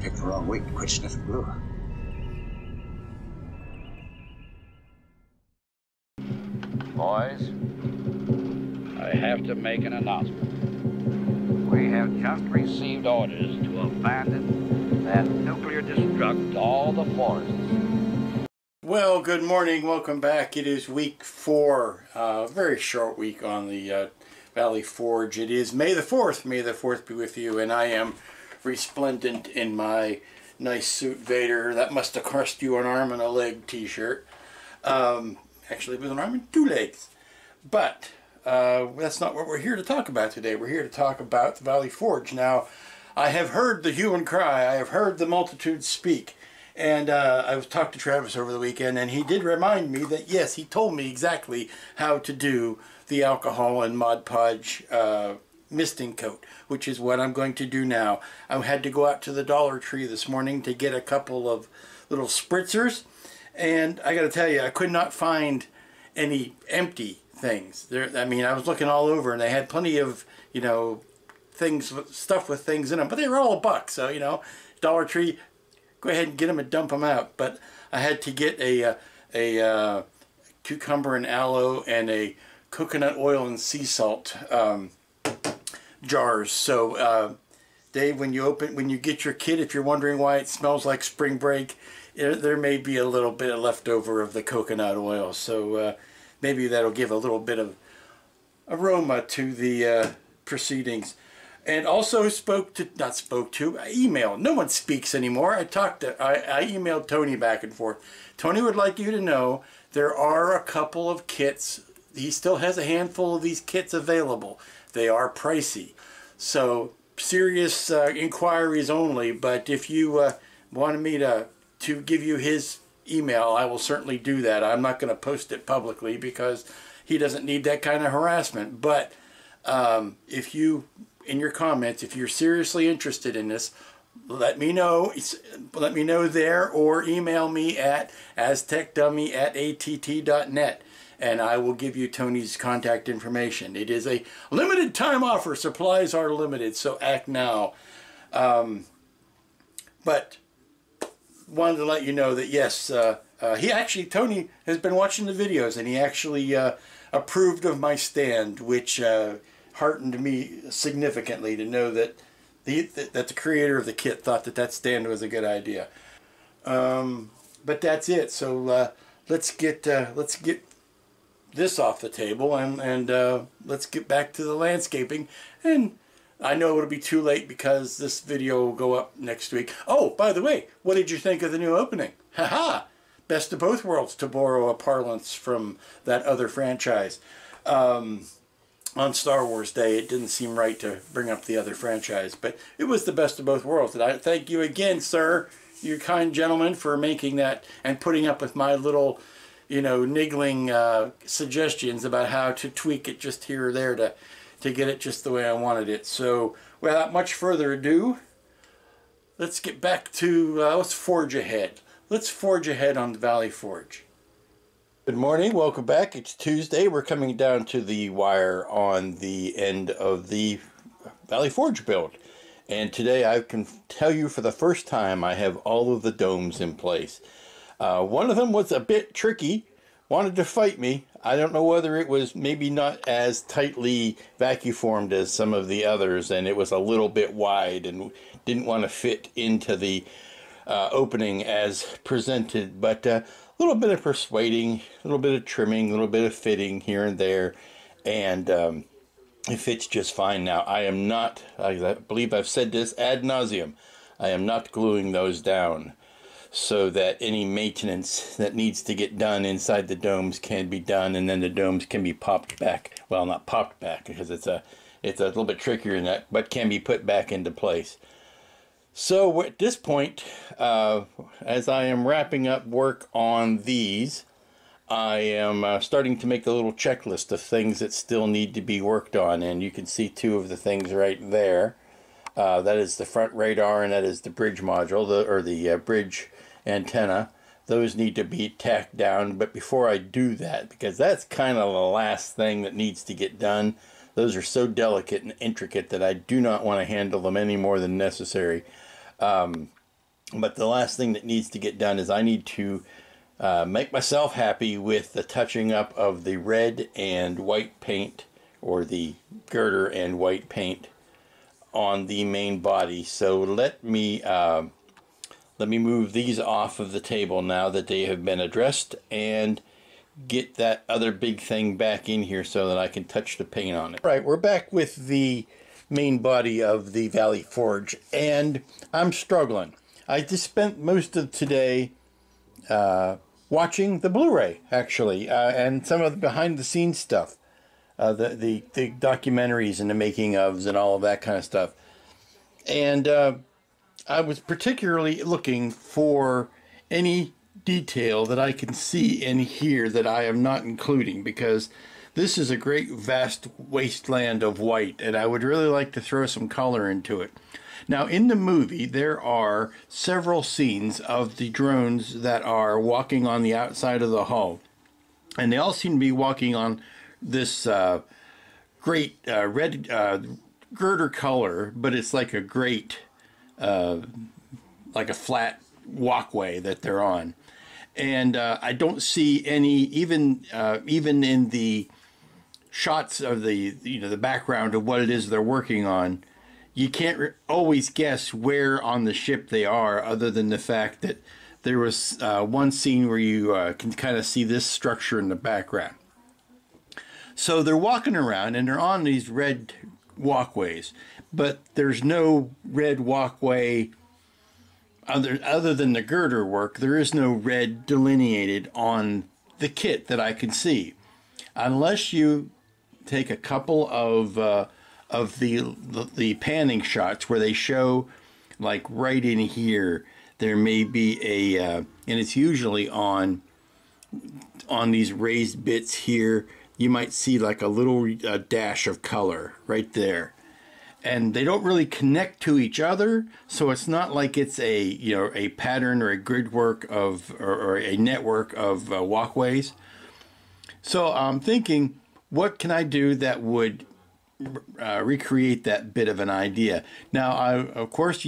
Picked the wrong week to quit sniffing glue. Boys, I have to make an announcement. We have just received orders to abandon and nuclear destruct all the forests. Well, good morning. Welcome back. It is week 4. Very short week on the Valley Forge. It is May the 4th. May the 4th be with you. And I am resplendent in my nice suit Vader. That must have cost you an arm and a leg t-shirt. Actually, it was an arm and 2 legs. But that's not what we're here to talk about today. We're here to talk about the Valley Forge. Now, I have heard the hue and cry. I have heard the multitude speak. And I was talking to Travis over the weekend, and he did remind me that, yes, he told me exactly how to do the alcohol and Mod Podge misting coat, which is what I'm going to do now. I had to go out to the Dollar Tree this morning to get a couple of little spritzers, and I got to tell you, I could not find any empty things. I mean, I was looking all over, and they had plenty of, you know, stuff with things in them, but they were all $1, so, you know, Dollar Tree, go ahead and get them and dump them out. But I had to get a cucumber and aloe and a coconut oil and sea salt jars. So Dave, when you get your kit, if you're wondering why it smells like spring break, there may be a little bit of leftover of the coconut oil. So maybe that'll give a little bit of aroma to the proceedings. And also emailed. No one speaks anymore. I emailed Tony back and forth. Tony would like you to know there are a couple of kits. He still has a handful of these kits available. They are pricey. So serious inquiries only. But if you wanted me to give you his email, I will certainly do that. I'm not going to post it publicly because he doesn't need that kind of harassment. But if you... in your comments, if you're seriously interested in this, let me know. Let me know there, or email me at aztekdummy@att.net, and I will give you Tony's contact information. It is a limited time offer. Supplies are limited, so act now. But wanted to let you know that yes, Tony has been watching the videos, and he actually approved of my stand, which heartened me significantly to know that the creator of the kit thought that stand was a good idea. But that's it. So let's get this off the table, and let's get back to the landscaping. And I know it'll be too late because this video will go up next week. Oh, by the way, what did you think of the new opening? Haha! Best of both worlds, to borrow a parlance from that other franchise. On Star Wars Day, it didn't seem right to bring up the other franchise, but it was the best of both worlds. And I thank you again, sir, you kind gentleman, for making that and putting up with my little, you know, niggling suggestions about how to tweak it just here or there to get it just the way I wanted it. So, without much further ado, let's get back to, let's forge ahead. Let's forge ahead on the Valley Forge. Good morning, welcome back. It's Tuesday. We're coming down to the wire on the end of the Valley Forge build. And today I can tell you for the first time I have all of the domes in place. One of them was a bit tricky, wanted to fight me. I don't know whether it was maybe not as tightly vacuum formed as some of the others, and it was a little bit wide and didn't want to fit into the opening as presented, but a little bit of persuading, a little bit of trimming, a little bit of fitting here and there, and it fits just fine now. I am not, I believe I've said this ad nauseum, I am not gluing those down so that any maintenance that needs to get done inside the domes can be done, and then the domes can be popped back. Well, not popped back because it's a little bit trickier than that, but can be put back into place. So at this point, as I am wrapping up work on these, I am starting to make a little checklist of things that still need to be worked on, and you can see 2 of the things right there. That is the front radar, and that is the bridge module, the bridge antenna. Those need to be tacked down, but before I do that, because that's kind of the last thing that needs to get done, those are so delicate and intricate that I do not want to handle them any more than necessary. But the last thing that needs to get done is I need to make myself happy with the touching up of the red and white paint, or the girder and white paint on the main body. So let me move these off of the table now that they have been addressed, and get that other big thing back in here so that I can touch the paint on it. Right, we're back with the main body of the Valley Forge, and I'm struggling. I just spent most of today watching the Blu-ray, actually, and some of the behind-the-scenes stuff, the documentaries and the making-ofs and all of that kind of stuff. And I was particularly looking for any detail that I can see in here that I am not including, because this is a great vast wasteland of white, and I would really like to throw some color into it. Now, in the movie, there are several scenes of the drones that are walking on the outside of the hull, and they all seem to be walking on this great red girder color, but it's like a great, like a flat walkway that they're on. And I don't see any, even in the shots of the the background of what it is they're working on, you can't always guess where on the ship they are, other than the fact that there was one scene where you can kind of see this structure in the background. So they're walking around and they're on these red walkways, but there's no red walkway other than the girder work. There is no red delineated on the kit that I can see, unless you take a couple of the panning shots where they show, like right in here, there may be a and it's usually on these raised bits here. You might see like a little dash of color right there, and they don't really connect to each other, so it's not like it's a a pattern or a grid work of or a network of walkways. So I'm thinking, what can I do that would recreate that bit of an idea? Now, of course,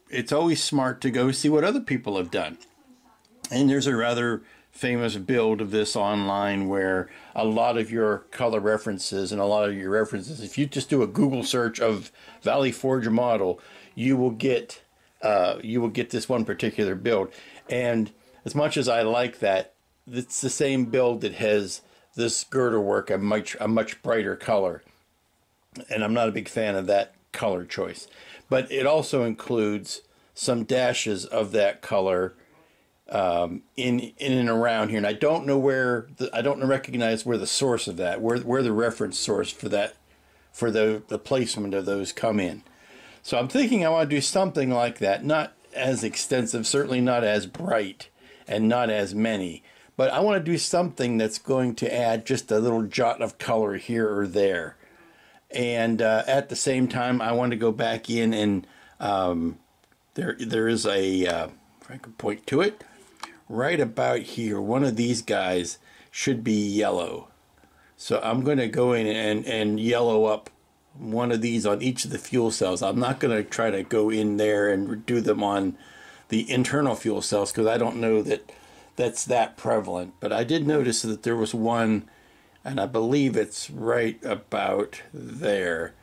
it's always smart to go see what other people have done, and there's a rather famous build of this online where a lot of your color references and a lot of your references, if you just do a Google search of Valley Forge model, you will get this one particular build. And as much as I like that, it's the same build that has this girder work a much brighter color, and I'm not a big fan of that color choice. But it also includes some dashes of that color in and around here, and I don't know where I don't recognize where the source of that, where the reference source for that, for the placement of those come in. So I'm thinking I want to do something like that, not as extensive, certainly not as bright, and not as many, but I want to do something that's going to add just a little jot of color here or there. And at the same time, I want to go back in and there is a if I can point to it, right about here, one of these guys should be yellow. So I'm going to go in and yellow up one of these on each of the fuel cells. I'm not going to try to go in there and do them on the internal fuel cells, because I don't know that that's that prevalent. But I did notice that there was one, and I believe it's right about there,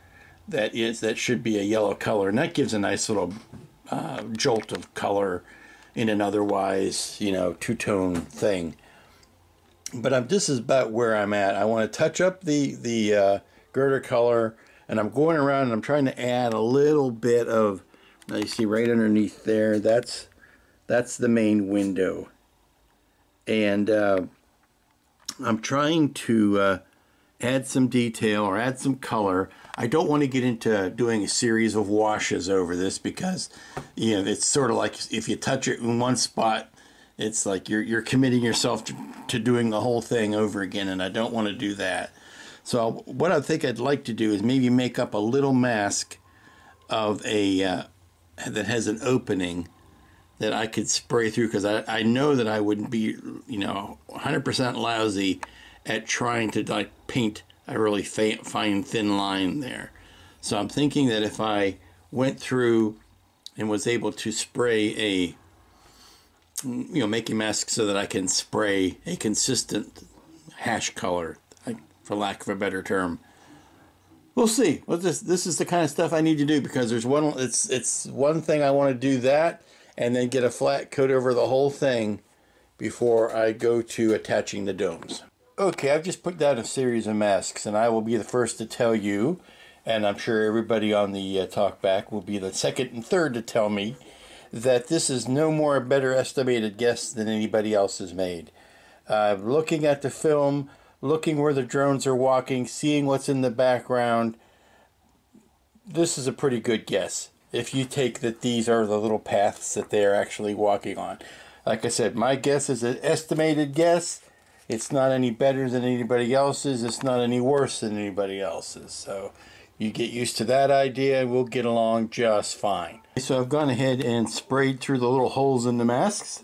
that should be a yellow color, and that gives a nice little jolt of color in an otherwise, two-tone thing. But this is about where I'm at. I want to touch up the girder color, and I'm going around and I'm trying to add a little bit of, now you see right underneath there, that's the main window. And I'm trying to add some detail or add some color. I don't want to get into doing a series of washes over this, because it's sort of like if you touch it in one spot, it's like you're committing yourself to doing the whole thing over again, and I don't want to do that. So what I think I'd like to do is maybe make up a little mask of that has an opening that I could spray through, because I know that I wouldn't be 100% lousy at trying to paint a really fine thin line there. So I'm thinking that if I went through and was able to spray a, make a mask so that I can spray a consistent hash color, for lack of a better term. We'll see. Well, this is the kind of stuff I need to do, because there's one. It's one thing I want to do that, and then get a flat coat over the whole thing before I go to attaching the domes. Okay, I've just put down a series of masks, and I will be the first to tell you, and I'm sure everybody on the talkback will be the second and third to tell me, that this is no more a better estimated guess than anybody else has made. Looking at the film, looking where the drones are walking, seeing what's in the background, this is a pretty good guess. If you take that these are the little paths that they are actually walking on. Like I said, my guess is an estimated guess. It's not any better than anybody else's. It's not any worse than anybody else's. So you get used to that idea and we'll get along just fine. So I've gone ahead and sprayed through the little holes in the masks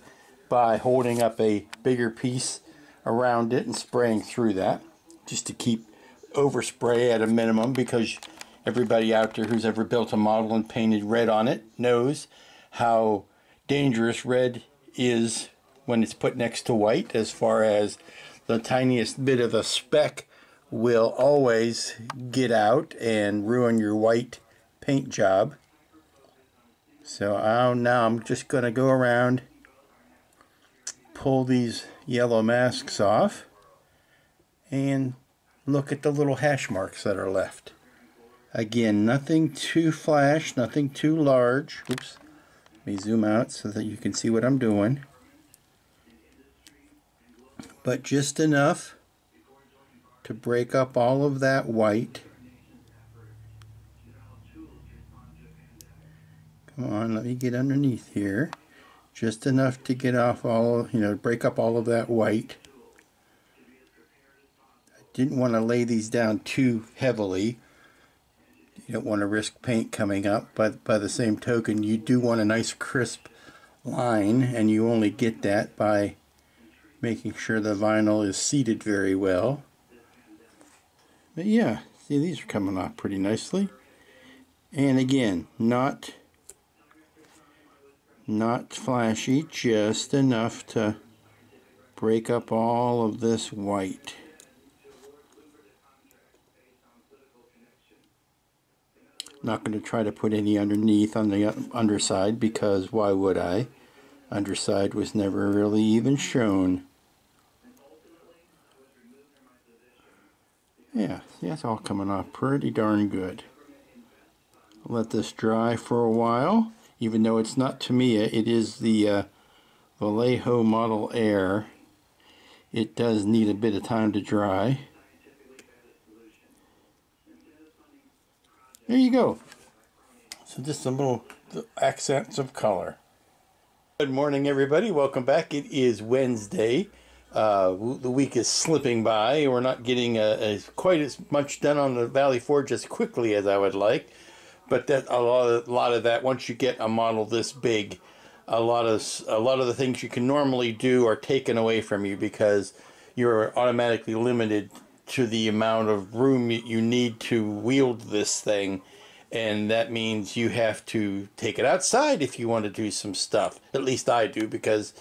by holding up a bigger piece around it and spraying through that, just to keep overspray at a minimum, because everybody out there who's ever built a model and painted red on it knows how dangerous red is when it's put next to white, as far as the tiniest bit of a speck will always get out and ruin your white paint job. So now I'm just going to go around, pull these yellow masks off, and look at the little hash marks that are left. Again, nothing too flash, nothing too large. Oops. Let me zoom out so that you can see what I'm doing. But just enough to break up all of that white. Come on, let me get underneath here. Just enough to get off all, break up all of that white. I didn't want to lay these down too heavily. You don't want to risk paint coming up, but by the same token, you do want a nice crisp line, and you only get that by making sure the vinyl is seated very well. But yeah, see, these are coming off pretty nicely. And again, not flashy, just enough to break up all of this white. Not going to try to put any underneath on the underside, because why would I? Underside was never really even shown. Yeah, see, that's all coming off pretty darn good. Let this dry for a while, even though it's not Tamiya, it is the Vallejo Model Air. It does need a bit of time to dry. There you go. So just some little accents of color. Good morning, everybody. Welcome back. It is Wednesday. The week is slipping by. We're not getting quite as much done on the Valley Forge as quickly as I would like. But that a lot of that, once you get a model this big, a lot of the things you can normally do are taken away from you, because you're automatically limited to the amount of room you need to wield this thing, and that means you have to take it outside if you want to do some stuff. At least I do, because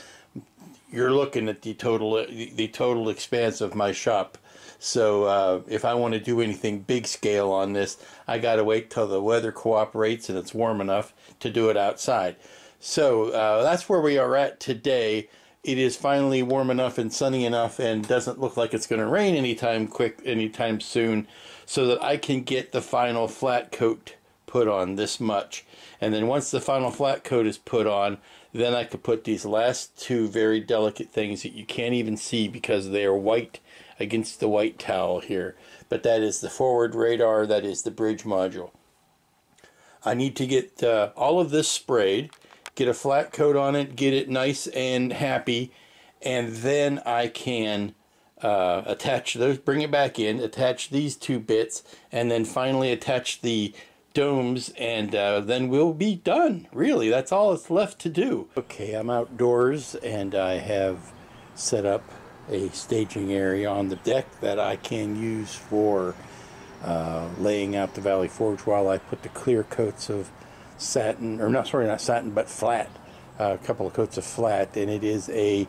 you're looking at the total expanse of my shop. So if I want to do anything big scale on this, I got to wait till the weather cooperates and it's warm enough to do it outside. So that's where we are at today. It is finally warm enough and sunny enough, and doesn't look like it's going to rain anytime soon, so that I can get the final flat coat put on this much. And then once the final flat coat is put on, then I could put these last two very delicate things that you can't even see because they are white against the white towel here. But that is the forward radar, that is the bridge module. I need to get all of this sprayed, get a flat coat on it, get it nice and happy, and then I can attach those, bring it back in, attach these two bits, and then finally attach the domes, and then we'll be done. Really, that's all that's left to do. Okay, I'm outdoors, and I have set up a staging area on the deck that I can use for laying out the Valley Forge while I put the clear coats of satin, or not, sorry, not satin, but flat, a couple of coats of flat, and it is a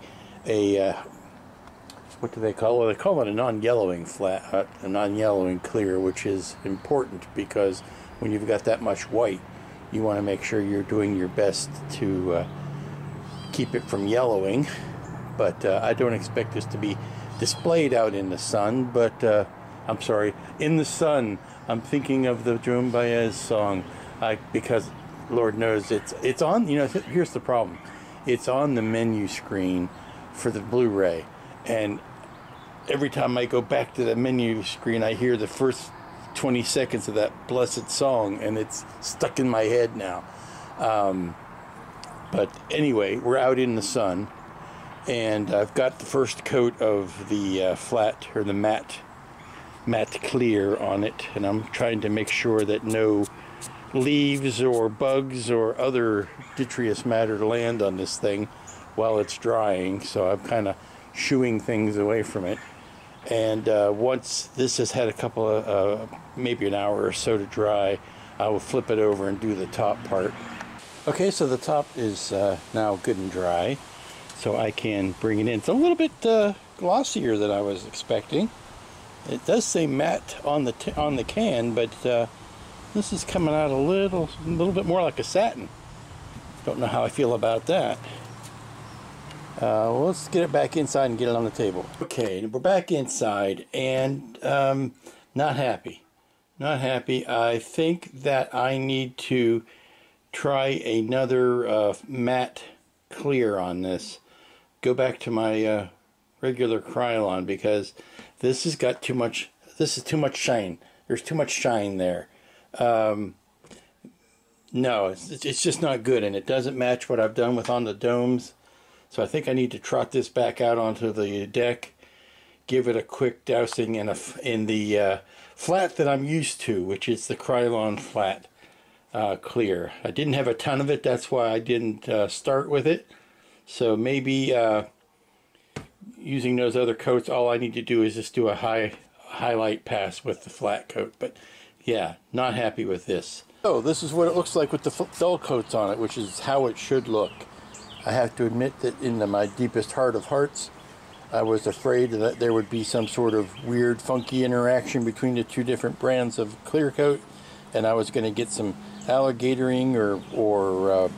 what do they call it? Well, they call it a non-yellowing flat, a non-yellowing clear, which is important because when you've got that much white, you want to make sure you're doing your best to keep it from yellowing. But I don't expect this to be displayed out in the sun, but I'm sorry, in the sun. I'm thinking of the Joan Baez song, because Lord knows it's on, you know, here's the problem. It's on the menu screen for the Blu-ray, and every time I go back to the menu screen, I hear the first 20 seconds of that blessed song, and it's stuck in my head now. But anyway, we're out in the sun, and I've got the first coat of the flat, or the matte clear on it, and I'm trying to make sure that no leaves or bugs or other detritus matter land on this thing while it's drying, so I'm kind of shooing things away from it. And once this has had a couple of maybe an hour or so to dry, I will flip it over and do the top part. Okay, so the top is now good and dry, so I can bring it in. It's a little bit glossier than I was expecting. It does say matte on the can, but this is coming out a little bit more like a satin. Don't know how I feel about that. Well, let's get it back inside and get it on the table. Okay, we're back inside, and not happy. Not happy. I think that I need to try another matte clear on this. Go back to my regular Krylon, because this has got too much. This is too much shine. There's too much shine there. No, it's just not good, and it doesn't match what I've done with on the domes. So I think I need to trot this back out onto the deck, give it a quick dousing in the flat that I'm used to, which is the Krylon flat clear. I didn't have a ton of it, that's why I didn't start with it. So maybe using those other coats, all I need to do is just do a highlight pass with the flat coat. But yeah, not happy with this. So this is what it looks like with the dull coats on it, which is how it should look. I have to admit that in my deepest heart of hearts, I was afraid that there would be some sort of weird, funky interaction between the two different brands of clear coat, and I was going to get some alligatoring or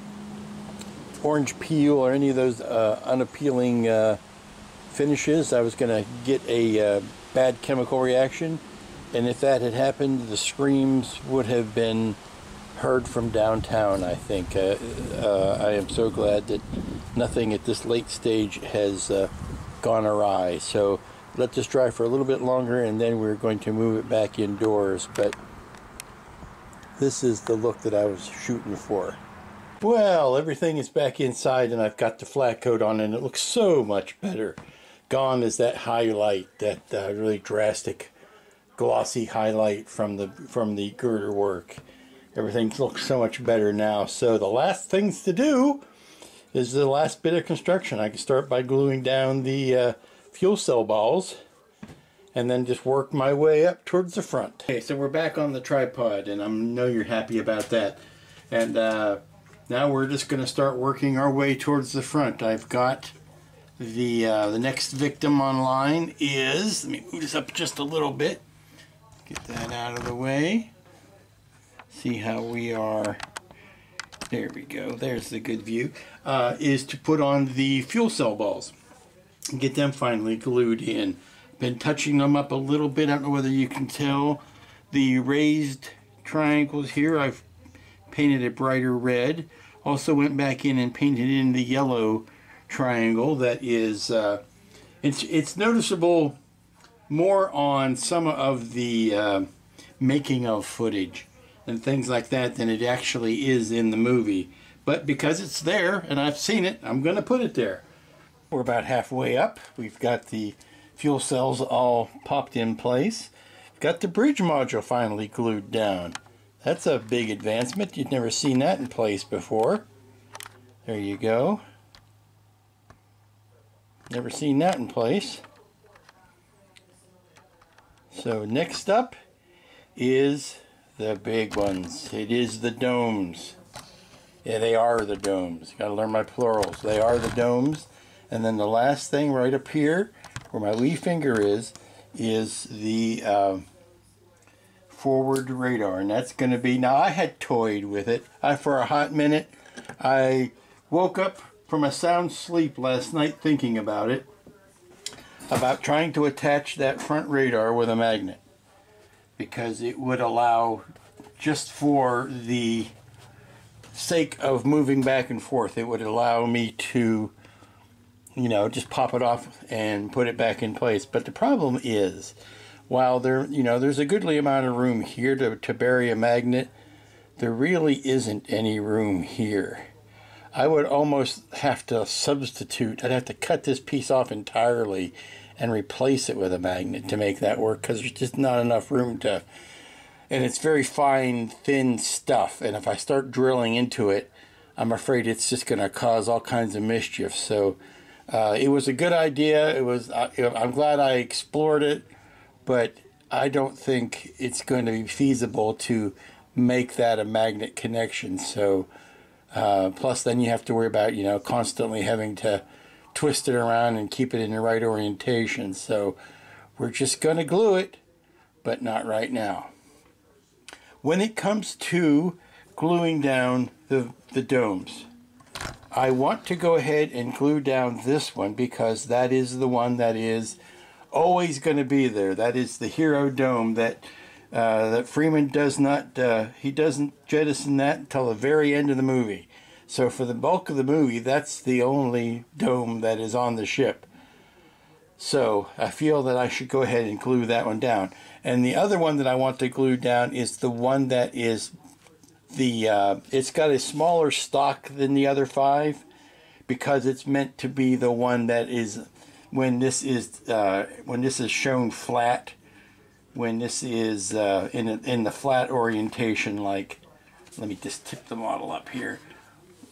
orange peel or any of those unappealing finishes. I was going to get a bad chemical reaction, and if that had happened, the screams would have been heard from downtown, I think. I am so glad that nothing at this late stage has gone awry. So let this dry for a little bit longer, and then we're going to move it back indoors. But this is the look that I was shooting for. Well, everything is back inside, and I've got the flat coat on, and it looks so much better. Gone is that highlight, that really drastic, glossy highlight from the girder work. Everything looks so much better now. So the last things to do is the last bit of construction. I can start by gluing down the fuel cell balls, and then just work my way up towards the front. Okay, so we're back on the tripod, and I know you're happy about that. And now we're just going to start working our way towards the front. I've got the next victim online is, let me move this up just a little bit, get that out of the way. See how we are. There we go. There's the good view. Is to put on the fuel cell balls. Get them finally glued in. Been touching them up a little bit. I don't know whether you can tell the raised triangles here. I've painted a brighter red. Also went back in and painted in the yellow triangle. That is, it's noticeable more on some of the making of footage and things like that than it actually is in the movie. But because it's there and I've seen it, I'm going to put it there. We're about halfway up. We've got the fuel cells all popped in place. We've got the bridge module finally glued down. That's a big advancement. You've never seen that in place before. There you go. Never seen that in place. So next up is the big ones. It is the domes. Yeah, they are the domes. You gotta learn my plurals. They are the domes. And then the last thing right up here, where my wee finger is the forward radar. And that's gonna be, now I had toyed with it. For a hot minute, I woke up from a sound sleep last night thinking about it, about trying to attach that front radar with a magnet. Because it would allow, just for the sake of moving back and forth, it would allow me to, you know, just pop it off and put it back in place. But the problem is, while there, you know, there's a goodly amount of room here to bury a magnet, there really isn't any room here. I would almost have to substitute. I'd have to cut this piece off entirely and replace it with a magnet to make that work, because there's just not enough room to. And it's very fine, thin stuff, and if I start drilling into it, I'm afraid it's just going to cause all kinds of mischief. So it was a good idea. It was. I'm glad I explored it, but I don't think it's going to be feasible to make that a magnet connection. So plus, then you have to worry about, you know, constantly having to twist it around and keep it in the right orientation. So we're just going to glue it, but not right now. When it comes to gluing down the domes, I want to go ahead and glue down this one, because that is the one that is always going to be there. That is the hero dome that that Freeman does not, he doesn't jettison that until the very end of the movie. So for the bulk of the movie, that's the only dome that is on the ship. So I feel that I should go ahead and glue that one down. And the other one that I want to glue down is the one that is the, it's got a smaller stock than the other 5, because it's meant to be the one that is, when this is shown flat, when this is in the flat orientation, like, let me just tip the model up here,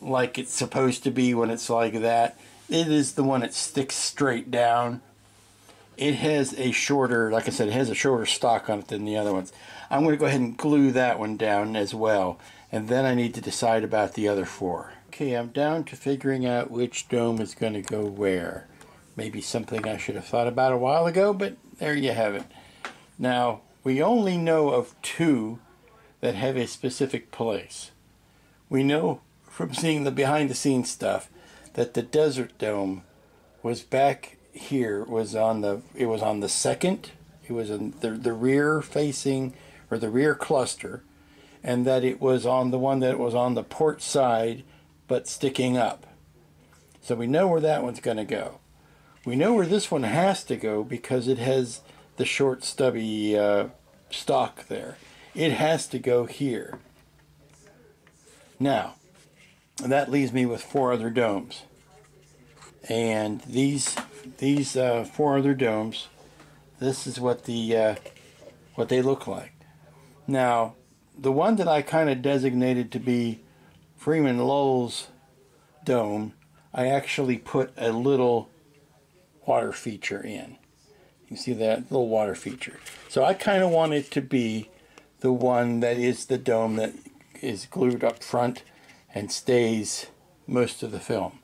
like it's supposed to be when it's like that. It is the one that sticks straight down. It has a shorter, like I said, it has a shorter stock on it than the other ones. I'm going to go ahead and glue that one down as well, and then I need to decide about the other 4. Okay, I'm down to figuring out which dome is going to go where. Maybe something I should have thought about a while ago, but there you have it. Now, we only know of 2 that have a specific place. We know from seeing the behind-the-scenes stuff that the desert dome was back here, was on the second, it was in the rear facing, or the rear cluster, and that it was on the one that was on the port side but sticking up. So we know where that one's going to go. We know where this one has to go because it has the short stubby stalk there. It has to go here. Now, that leaves me with 4 other domes. And these 4 other domes, this is what what they look like. Now, the one that I kind of designated to be Freeman Lowell's dome, I actually put a little water feature in. You see that little water feature. So I kind of want it to be the one that is the dome that is glued up front and stays most of the film.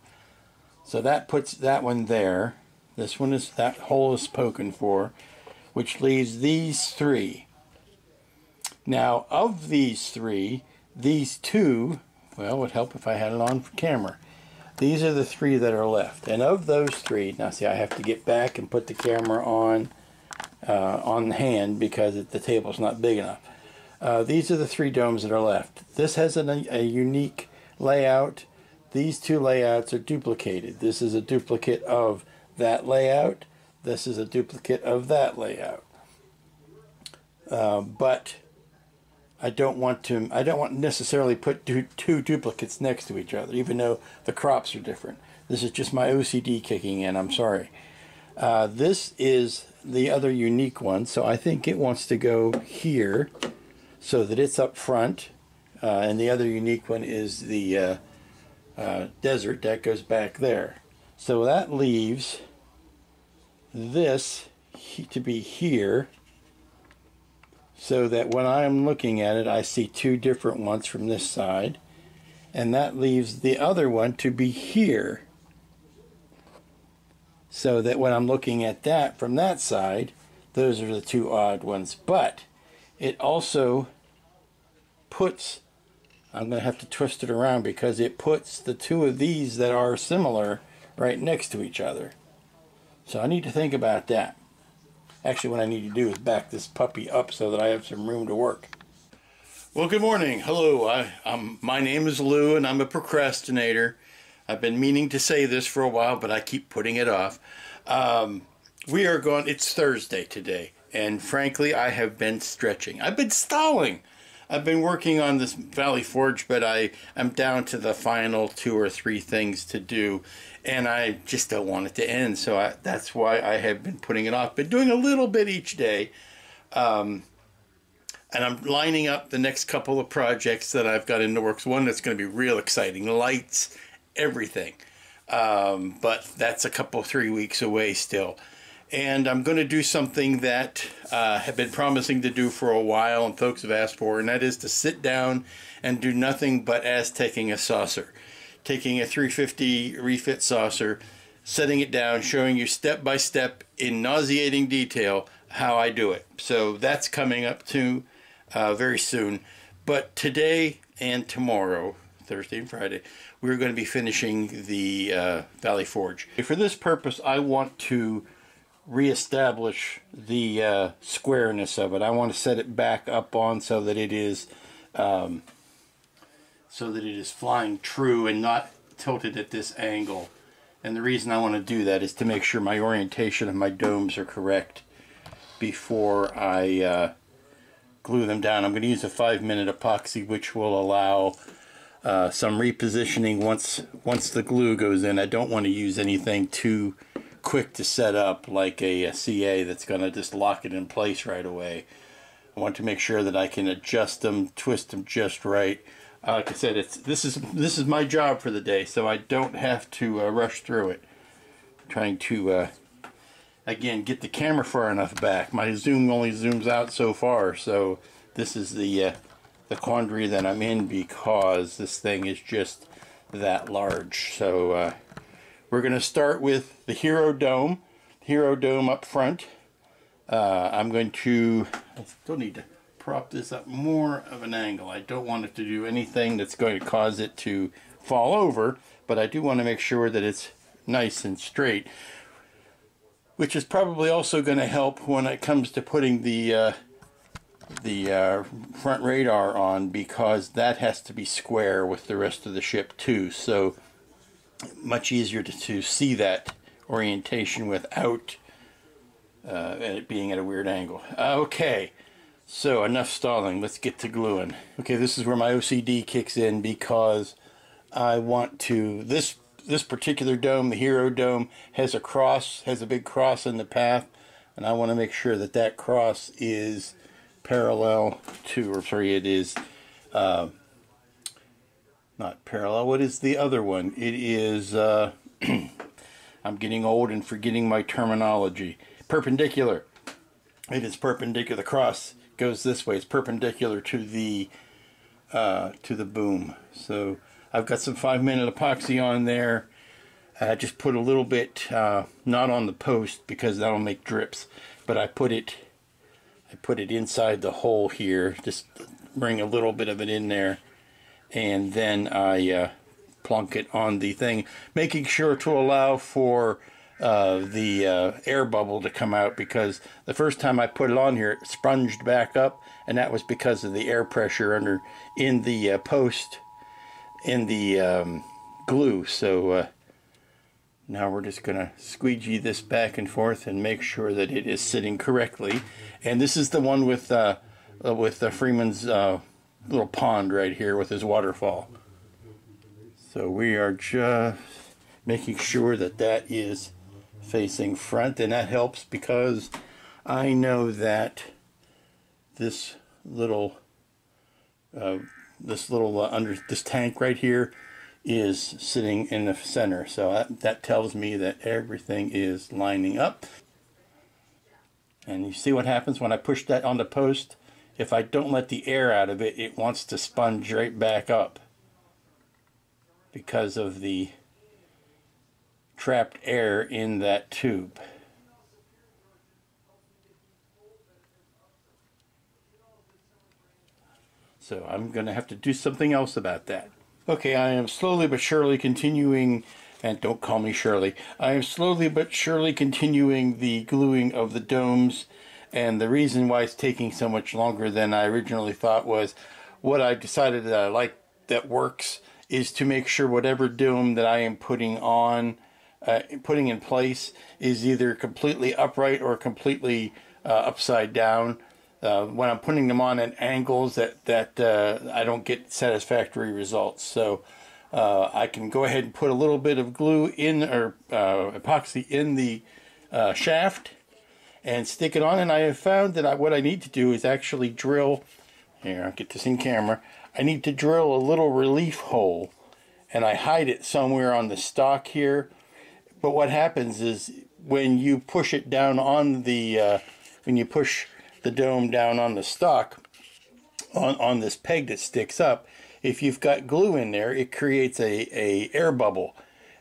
So that puts that one there. This one is, that hole is spoken for, which leaves these 3. Now, of these 3, these 2, well, it would help if I had it on camera. These are the 3 that are left. And of those 3, now see, I have to get back and put the camera on the hand because the table's not big enough. These are the 3 domes that are left. This has a unique layout. These 2 layouts are duplicated. This is a duplicate of that layout. This is a duplicate of that layout. But I don't want to necessarily put two duplicates next to each other, even though the crops are different. This is just my OCD kicking in, I'm sorry. This is the other unique one, so I think it wants to go here so that it's up front. And the other unique one is the desert that goes back there. So that leaves this to be here, so that when I'm looking at it, I see 2 different ones from this side, and that leaves the other one to be here. So that when I'm looking at that from that side, those are the two odd ones. But it also puts, I'm going to have to twist it around because it puts the two of these that are similar right next to each other. So I need to think about that. Actually, what I need to do is back this puppy up so that I have some room to work. Well, good morning. Hello. My name is Lou, and I'm a procrastinator. I've been meaning to say this for a while, but I keep putting it off. It's Thursday today, and frankly, I have been stretching. I've been stalling. I've been working on this Valley Forge, but I'm down to the final 2 or 3 things to do, and I just don't want it to end, so that's why I have been putting it off. Been doing a little bit each day, and I'm lining up the next couple of projects that I've got in the works. One that's going to be real exciting, lights, everything, but that's a couple 3 weeks away still. And I'm going to do something that I have been promising to do for a while and folks have asked for, and that is to sit down and do nothing but Aztecing a saucer. Taking a 350 refit saucer, setting it down, showing you step by step in nauseating detail how I do it. So that's coming up too very soon. But today and tomorrow, Thursday and Friday, we're going to be finishing the Valley Forge. For this purpose, I want to reestablish the squareness of it. I want to set it back up on so that it is flying true and not tilted at this angle. And the reason I want to do that is to make sure my orientation of my domes are correct before I glue them down. I'm going to use a 5-minute epoxy, which will allow some repositioning once the glue goes in. I don't want to use anything too quick to set up like a CA that's going to just lock it in place right away. I want to make sure that I can adjust them, twist them just right. Like I said, this is my job for the day, so I don't have to rush through it. I'm trying to again get the camera far enough back. My zoom only zooms out so far, so this is the quandary that I'm in because this thing is just that large. So we're going to start with the Hero Dome. Hero Dome up front. I still need to prop this up more of an angle. I don't want it to do anything that's going to cause it to fall over, but I do want to make sure that it's nice and straight, which is probably also going to help when it comes to putting the front radar on, because that has to be square with the rest of the ship too. So much easier to see that orientation without it being at a weird angle. Okay, so enough stalling. Let's get to gluing. Okay, this is where my OCD kicks in, because I want to, this particular dome, the Hero Dome, has a big cross in the path, and I want to make sure that that cross is parallel to, or sorry, it is not parallel. What is the other one? It is, I'm getting old and forgetting my terminology. Perpendicular. It is perpendicular. The cross goes this way. It's perpendicular to the boom. So I've got some 5-minute epoxy on there. I just put a little bit, not on the post because that'll make drips, but I put it inside the hole here. Just bring a little bit of it in there. And then I plunk it on the thing, making sure to allow for the air bubble to come out, because the first time I put it on here, it sponged back up, and that was because of the air pressure in the post, in the glue. So now we're just going to squeegee this back and forth and make sure that it is sitting correctly. And this is the one with Freeman's little pond right here with his waterfall. So we are just making sure that that is facing front, and that helps because I know that this little this tank right here is sitting in the center, so that tells me that everything is lining up. And you see what happens when I push that on the post? If I don't let the air out of it, it wants to sponge right back up. because of the trapped air in that tube. So I'm going to have to do something else about that. Okay, I am slowly but surely continuing, and don't call me Shirley, I am slowly but surely continuing the gluing of the domes, and the reason why it's taking so much longer than I originally thought was what I decided that I like that works is to make sure whatever dome that I am putting on, putting in place is either completely upright or completely upside down. When I'm putting them on at angles that I don't get satisfactory results. So I can go ahead and put a little bit of glue in, or epoxy in the shaft and stick it on. And I have found that what I need to do is actually drill, here, I'll get this in camera, I need to drill a little relief hole, and I hide it somewhere on the stock here. But what happens is when you push it down on the, when you push the dome down on the stock, on this peg that sticks up, if you've got glue in there, it creates a air bubble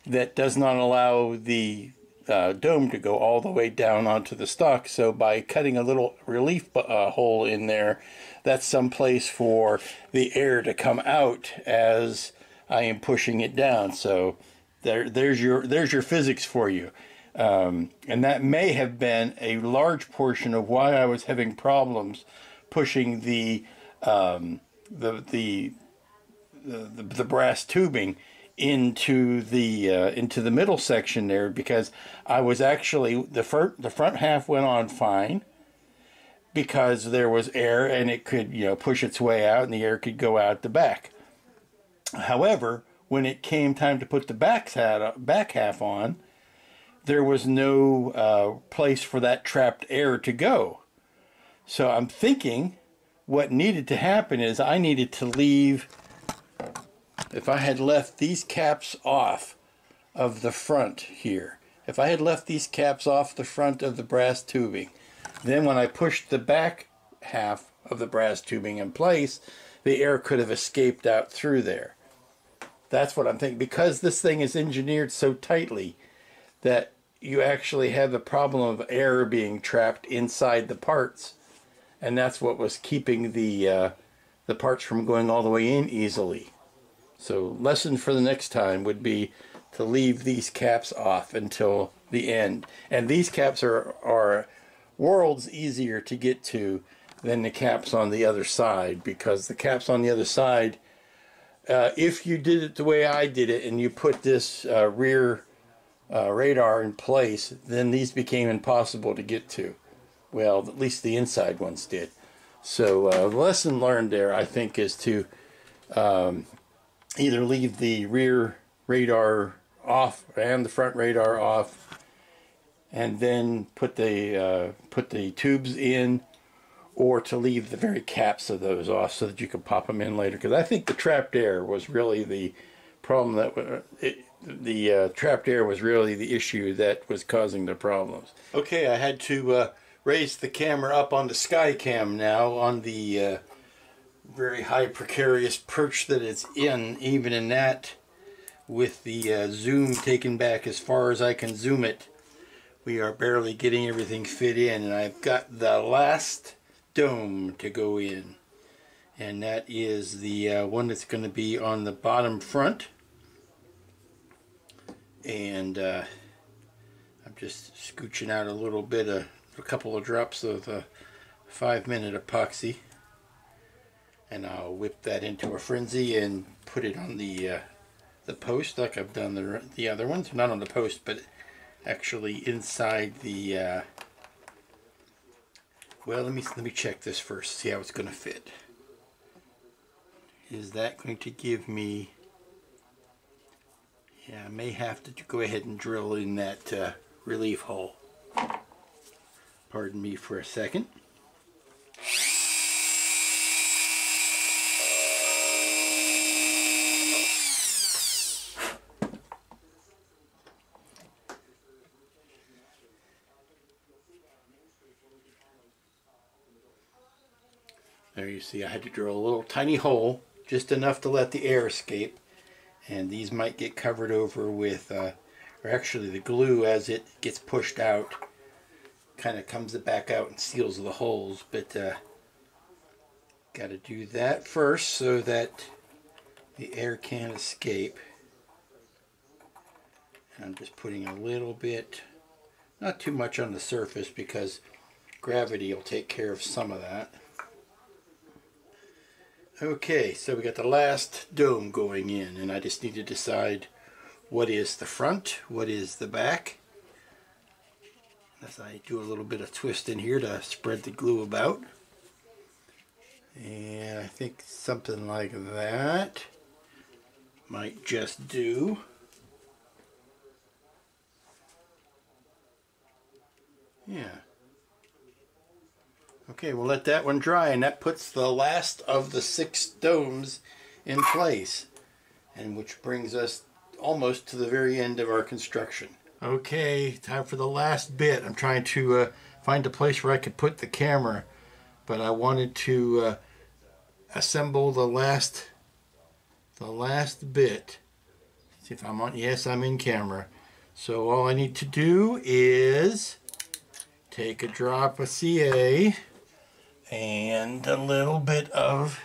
that does not allow the dome to go all the way down onto the stock. So by cutting a little relief hole in there, that's some place for the air to come out as I am pushing it down. So there's your physics for you. And that may have been a large portion of why I was having problems pushing the brass tubing into the middle section there, because I was actually, the front half went on fine because there was air and it could, you know, push its way out and the air could go out the back. However, when it came time to put the back half on, there was no place for that trapped air to go. So I'm thinking what needed to happen is I needed to leave, if I had left these caps off of the front here, if I had left these caps off the front of the brass tubing, then when I pushed the back half of the brass tubing in place, the air could have escaped out through there. That's what I'm thinking, because this thing is engineered so tightly that you actually have the problem of air being trapped inside the parts, and that's what was keeping the parts from going all the way in easily. So lesson for the next time would be to leave these caps off until the end. And these caps are worlds easier to get to than the caps on the other side, because the caps on the other side, if you did it the way I did it and you put this rear radar in place, then these became impossible to get to. Well, at least the inside ones did. So the lesson learned there, I think, is to either leave the rear radar off and the front radar off, and then put the tubes in, or to leave the very caps of those off so that you can pop them in later. Because I think the trapped air was really the problem, that trapped air was really the issue that was causing the problems. Okay, I had to raise the camera up on the Skycam now, on the very high precarious perch that it's in. Even in that, with the zoom taken back as far as I can zoom it, we are barely getting everything fit in. And I've got the last dome to go in, and that is the one that's going to be on the bottom front. And I'm just scooching out a little bit of a couple of drops of 5-minute epoxy, and I'll whip that into a frenzy and put it on the post like I've done the other ones. Not on the post, but actually inside the well, let me check this first, see how it's going to fit. Is that going to give me, yeah, I may have to go ahead and drill in that relief hole. Pardon me for a second. There you see I had to drill a little tiny hole, just enough to let the air escape. And these might get covered over with, or actually the glue as it gets pushed out kind of comes back out and seals the holes. But got to do that first so that the air can't escape. And I'm just putting a little bit, not too much on the surface because gravity will take care of some of that. Okay, so we got the last dome going in, and I just need to decide what is the front, what is the back. As I do a little bit of twist in here to spread the glue about. And I think something like that might just do. Yeah. Okay, we'll let that one dry, and that puts the last of the 6 domes in place, and which brings us almost to the very end of our construction. Okay, time for the last bit. I'm trying to find a place where I could put the camera, but I wanted to assemble the last bit. See if I'm on. Yes, I'm in camera. So all I need to do is take a drop of CA and a little bit of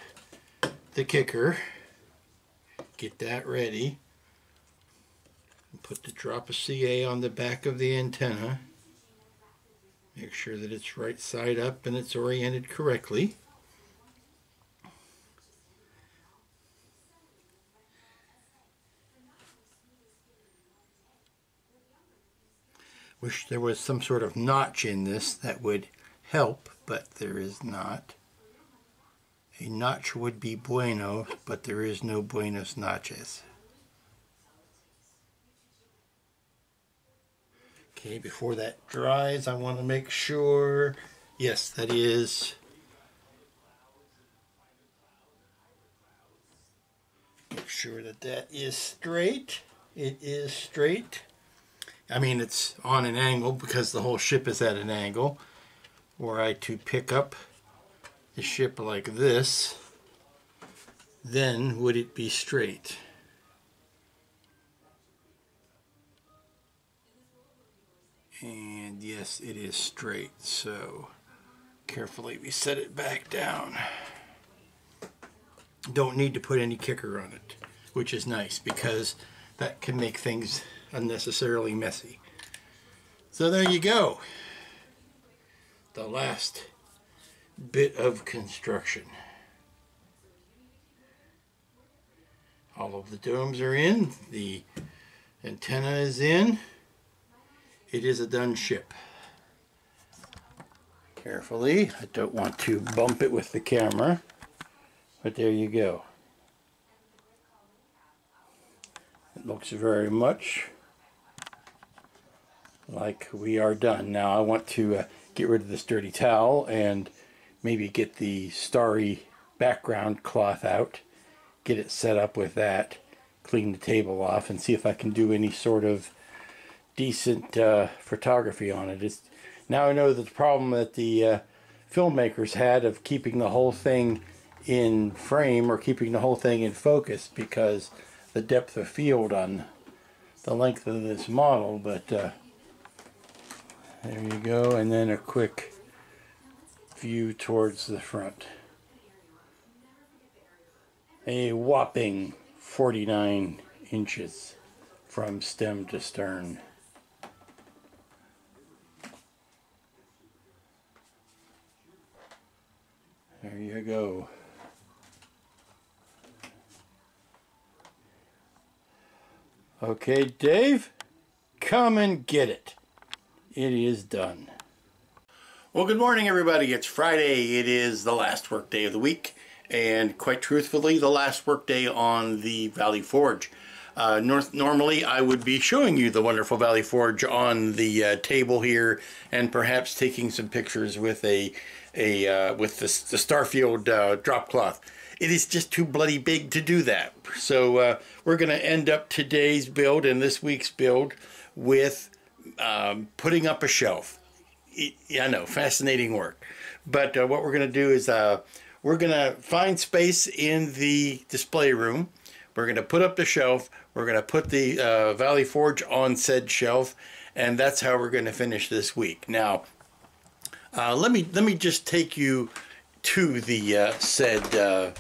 the kicker. Get that ready. And put the drop of CA on the back of the antenna. Make sure that it's right side up and it's oriented correctly. Wish there was some sort of notch in this that would help, but there is not. A notch would be bueno, but there is no buenos notches. Okay, before that dries, I want to make sure, yes, that is. Make sure that that is straight. It is straight. I mean, it's on an angle because the whole ship is at an angle. Were I to pick up the ship like this, then would it be straight? And yes, it is straight. So carefully we set it back down. Don't need to put any kicker on it, which is nice because that can make things unnecessarily messy. So there you go. The last bit of construction. All of the domes are in. The antenna is in. It is a done ship. Carefully. I don't want to bump it with the camera. But there you go. It looks very much like we are done. Now I want to get rid of this dirty towel and maybe get the starry background cloth out, get it set up with that, clean the table off, and see if I can do any sort of decent photography on it. Now I know that the problem that the filmmakers had of keeping the whole thing in frame or keeping the whole thing in focus because the depth of field on the length of this model, but there you go, and then a quick view towards the front. A whopping 49 inches from stem to stern. There you go. Okay, Dave, come and get it. It is done. Well, good morning, everybody. It's Friday. It is the last work day of the week, and quite truthfully, the last work day on the Valley Forge. Normally, I would be showing you the wonderful Valley Forge on the table here, and perhaps taking some pictures with the Starfield drop cloth. It is just too bloody big to do that. So we're going to end up today's build and this week's build with putting up a shelf. I know, fascinating work. But what we're going to do is we're going to find space in the display room. We're going to put up the shelf. We're going to put the Valley Forge on said shelf, and that's how we're going to finish this week. Now, let me just take you to the said.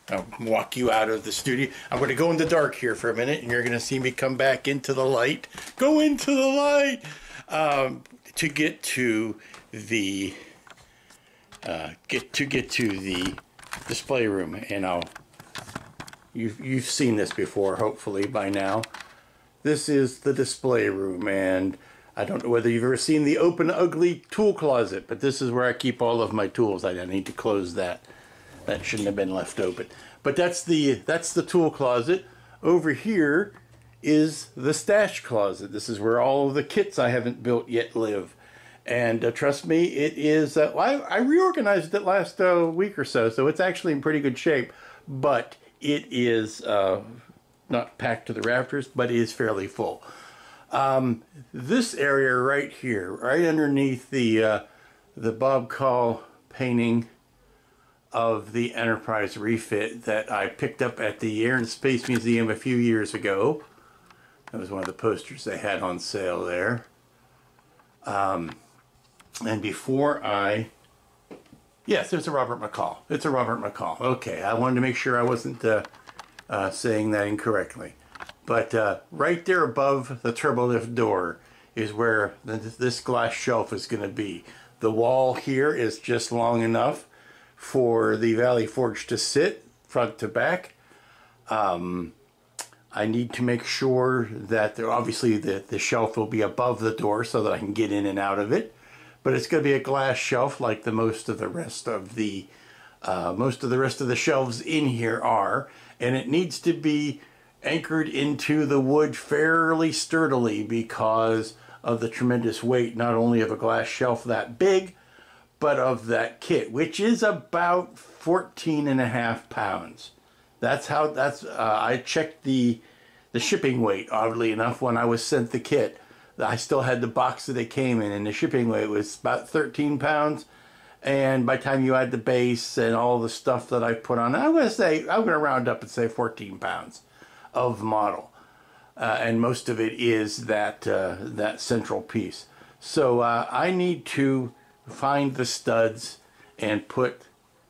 I'll walk you out of the studio. I'm going to go in the dark here for a minute, and you're going to see me come back into the light. Go into the light to get to the get to the display room. And you've seen this before, hopefully by now. This is the display room, and I don't know whether you've ever seen the open ugly tool closet, but this is where I keep all of my tools. I need to close that. That shouldn't have been left open. But that's the tool closet. Over here is the stash closet. This is where all of the kits I haven't built yet live. And trust me, it is... I reorganized it last week or so, so it's actually in pretty good shape. But it is not packed to the rafters, but it is fairly full. This area right here, right underneath the Bob Call painting of the Enterprise refit that I picked up at the Air and Space Museum a few years ago. That was one of the posters they had on sale there. And before yes, there's a Robert McCall. It's a Robert McCall. Okay, I wanted to make sure I wasn't saying that incorrectly. But right there above the turbolift door is where this glass shelf is going to be. The wall here is just long enough for the Valley Forge to sit front to back. I need to make sure that obviously the shelf will be above the door so that I can get in and out of it. But it's going to be a glass shelf like most of the rest of the shelves in here are, and it needs to be anchored into the wood fairly sturdily because of the tremendous weight, not only of a glass shelf that big, but of that kit, which is about 14.5 pounds. I checked the shipping weight, oddly enough, when I was sent the kit. I still had the box that it came in, and the shipping weight was about 13 pounds. And by the time you add the base and all the stuff that I put on, I'm going to round up and say 14 pounds of model. And most of it is that central piece. So I need to find the studs and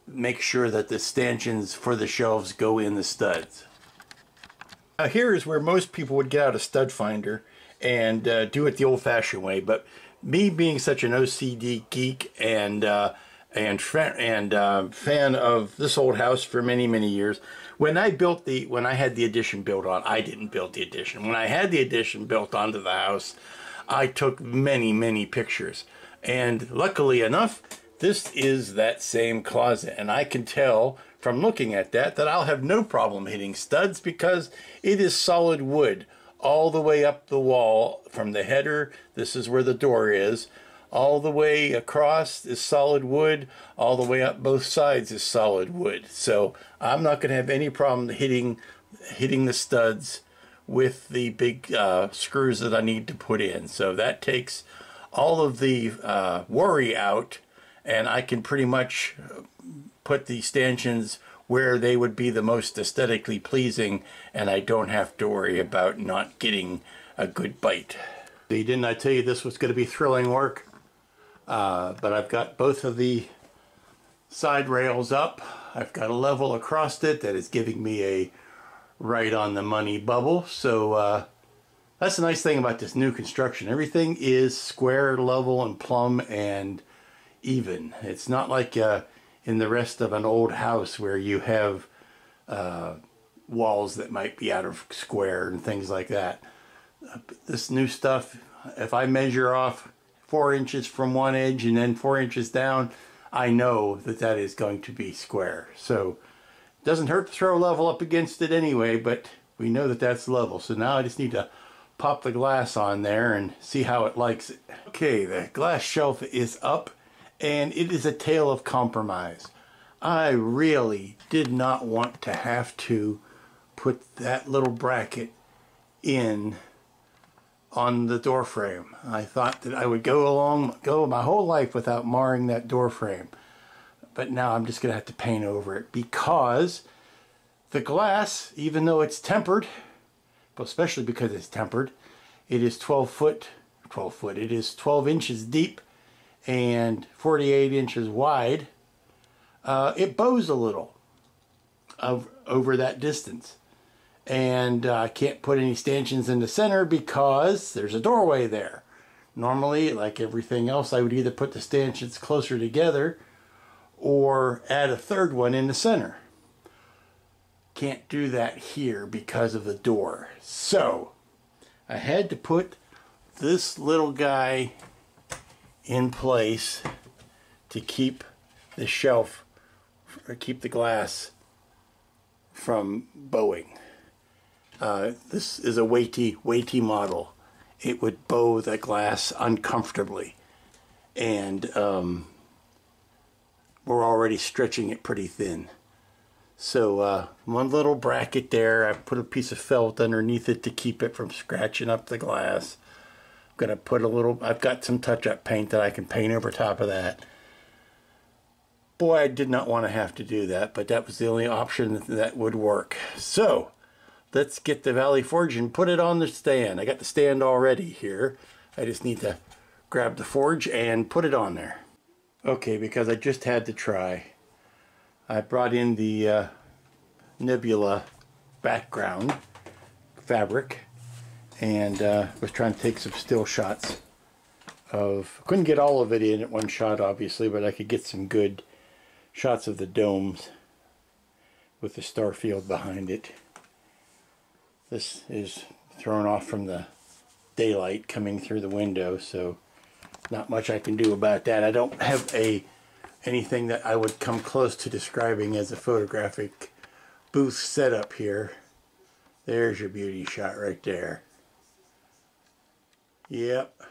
make sure that the stanchions for the shelves go in the studs. Now here is where most people would get out a stud finder and do it the old-fashioned way, but me being such an OCD geek and fan of this old house for many years, when I had the addition built on, I didn't build the addition. When I had the addition built onto the house, I took many pictures. And luckily enough, this is that same closet. And I can tell from looking at that I'll have no problem hitting studs because it is solid wood all the way up the wall from the header. This is where the door is. All the way across is solid wood. All the way up both sides is solid wood. So I'm not going to have any problem hitting the studs with the big screws that I need to put in. So that takes all of the worry out, and I can pretty much put the stanchions where they would be the most aesthetically pleasing, and I don't have to worry about not getting a good bite. See, didn't I tell you this was going to be thrilling work? But I've got both of the side rails up. I've got a level across it that is giving me a right on the money bubble. So that's the nice thing about this new construction. Everything is square, level, and plumb and even. It's not like in the rest of an old house where you have walls that might be out of square and things like that. This new stuff, if I measure off 4 inches from one edge and then 4 inches down, I know that is going to be square. So it doesn't hurt to throw level up against it anyway, but we know that that's level. So now I just need to pop the glass on there and see how it likes it. Okay, the glass shelf is up, and it is a tale of compromise. I really did not want to have to put that little bracket in on the door frame. I thought that I would go my whole life without marring that door frame. But now I'm just going to have to paint over it because The glass, even though it's tempered, but especially because it's tempered, it is 12 inches deep and 48 inches wide. It bows a little over that distance. And I can't put any stanchions in the center because there's a doorway there. Normally, like everything else, I would either put the stanchions closer together or add a third one in the center. Can't do that here because of the door. So I had to put this little guy in place to keep the shelf, or keep the glass from bowing. This is a weighty model. It would bow the glass uncomfortably, and we're already stretching it pretty thin. So one little bracket there. I put a piece of felt underneath it to keep it from scratching up the glass. I'm gonna put a little, I've got some touch-up paint that I can paint over top of that. Boy, I did not want to have to do that, but that was the only option that would work. So let's get the Valley Forge and put it on the stand. I got the stand already here. I just need to grab the forge and put it on there. Okay, because I just had to try. I brought in the Nebula background fabric and was trying to take some still shots of, couldn't get all of it in at one shot obviously, but I could get some good shots of the domes with the star field behind it. This is thrown off from the daylight coming through the window, so not much I can do about that. I don't have anything that I would come close to describing as a photographic booth setup here. There's your beauty shot right there. Yep.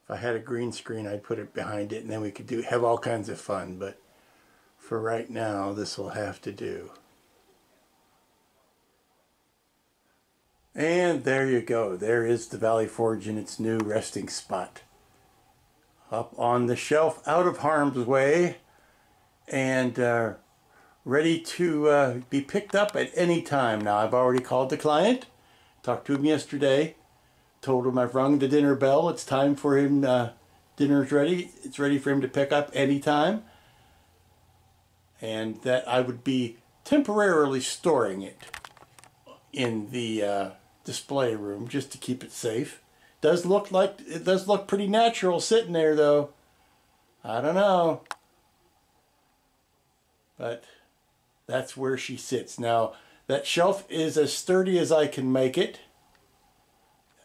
If I had a green screen, I'd put it behind it and then we could have all kinds of fun, but for right now, this will have to do. And there you go. There is the Valley Forge in its new resting spot. Up on the shelf, out of harm's way, and ready to be picked up at any time. Now, I've already called the client, talked to him yesterday, told him I've rung the dinner bell. It's time for him, dinner's ready. It's ready for him to pick up anytime. And that I would be temporarily storing it in the display room just to keep it safe. It does look pretty natural sitting there though. I don't know. But that's where she sits. Now, that shelf is as sturdy as I can make it.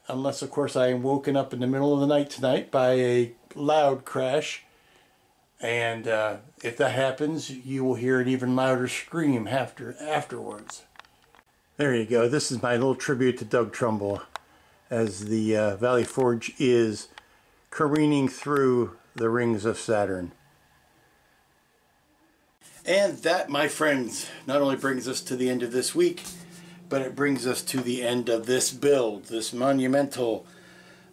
Unless, of course, I am woken up in the middle of the night tonight by a loud crash. And if that happens, you will hear an even louder scream afterwards. There you go. This is my little tribute to Doug Trumbull as the Valley Forge is careening through the rings of Saturn. And that, my friends, not only brings us to the end of this week, but it brings us to the end of this build, this monumental,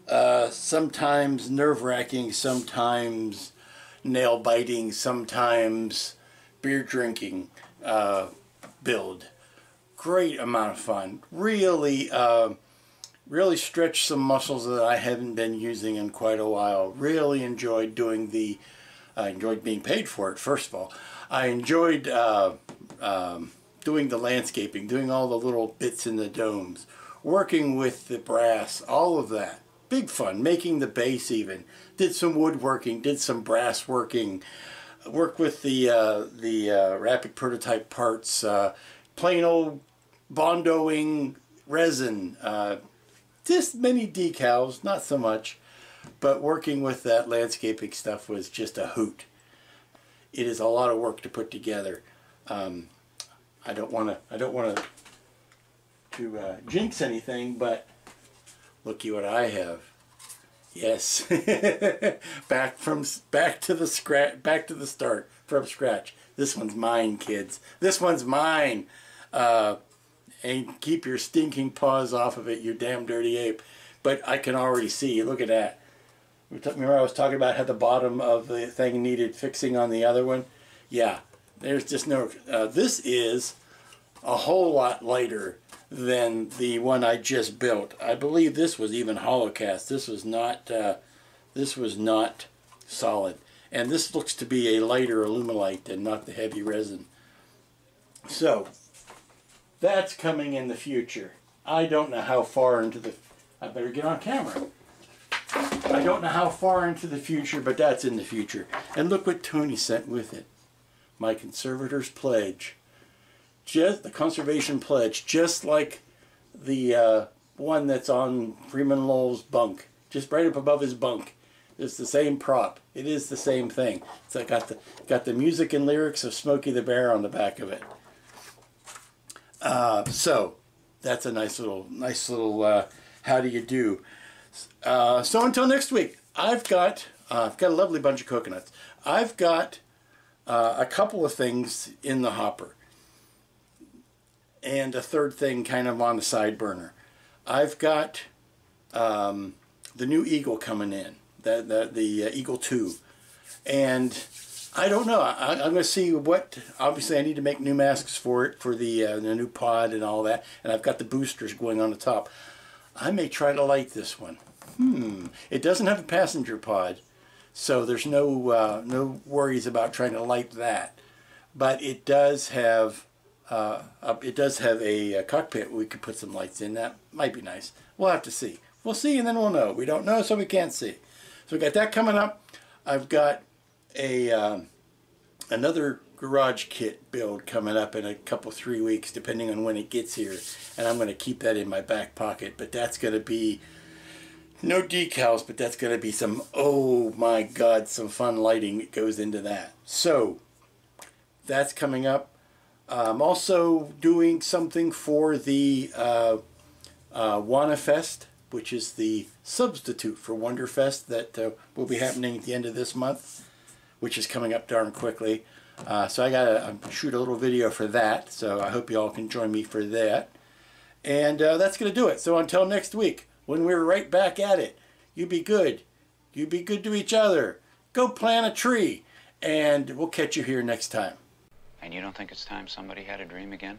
sometimes nerve-wracking, sometimes nail-biting, sometimes beer-drinking build. Great amount of fun. Really, really stretched some muscles that I haven't been using in quite a while. Really enjoyed doing I enjoyed being paid for it, first of all. I enjoyed doing the landscaping, doing all the little bits in the domes, working with the brass, all of that. Big fun, making the base even. Did some woodworking, did some brass working, worked with the rapid prototype parts, plain old bondoing resin, just many decals, not so much, but working with that landscaping stuff was just a hoot. It is a lot of work to put together. I don't want to jinx anything, but looky what I have. Yes, back to the start from scratch. This one's mine, kids. This one's mine. And keep your stinking paws off of it, you damn dirty ape. But I can already see. Look at that. Remember I was talking about how the bottom of the thing needed fixing on the other one? Yeah, there's just no, this is a whole lot lighter than the one I just built. I believe this was even hollow cast. This was not solid. And this looks to be a lighter Alumilite and not the heavy resin. So, that's coming in the future. I don't know how far into the, I better get on camera. I don't know how far into the future, but that's in the future. And look what Tony sent with it. My conservator's pledge. Just the conservation pledge, just like the one that's on Freeman Lowell's bunk, just right up above his bunk. It's the same prop. It is the same thing. It's got the music and lyrics of Smokey the Bear on the back of it. So that's a nice little how do you do. So until next week, I've got a lovely bunch of coconuts. I've got a couple of things in the hopper, and a third thing kind of on the side burner. I've got the new Eagle coming in, the Eagle 2, and I don't know. I'm going to see what. Obviously, I need to make new masks for it, for the new pod and all that, and I've got the boosters going on the top. I may try to light this one. It doesn't have a passenger pod, so there's no worries about trying to light that. But it does have a cockpit we could put some lights in. That might be nice. We'll have to see. We'll see, and then we'll know. We don't know, so we can't see. So we got that coming up. I've got a another garage kit build coming up in a couple 3 weeks, depending on when it gets here, and I'm going to keep that in my back pocket. But that's going to be no decals, but that's going to be some, oh my God, some fun lighting that goes into that. So that's coming up. I'm also doing something for the WannaFest, which is the substitute for Wonderfest that will be happening at the end of this month, which is coming up darn quickly. So I gotta shoot a little video for that, so I hope you all can join me for that. And that's gonna do it. So until next week, when we're right back at it, you be good. You be good to each other. Go plant a tree, and we'll catch you here next time. And you don't think it's time somebody had a dream again?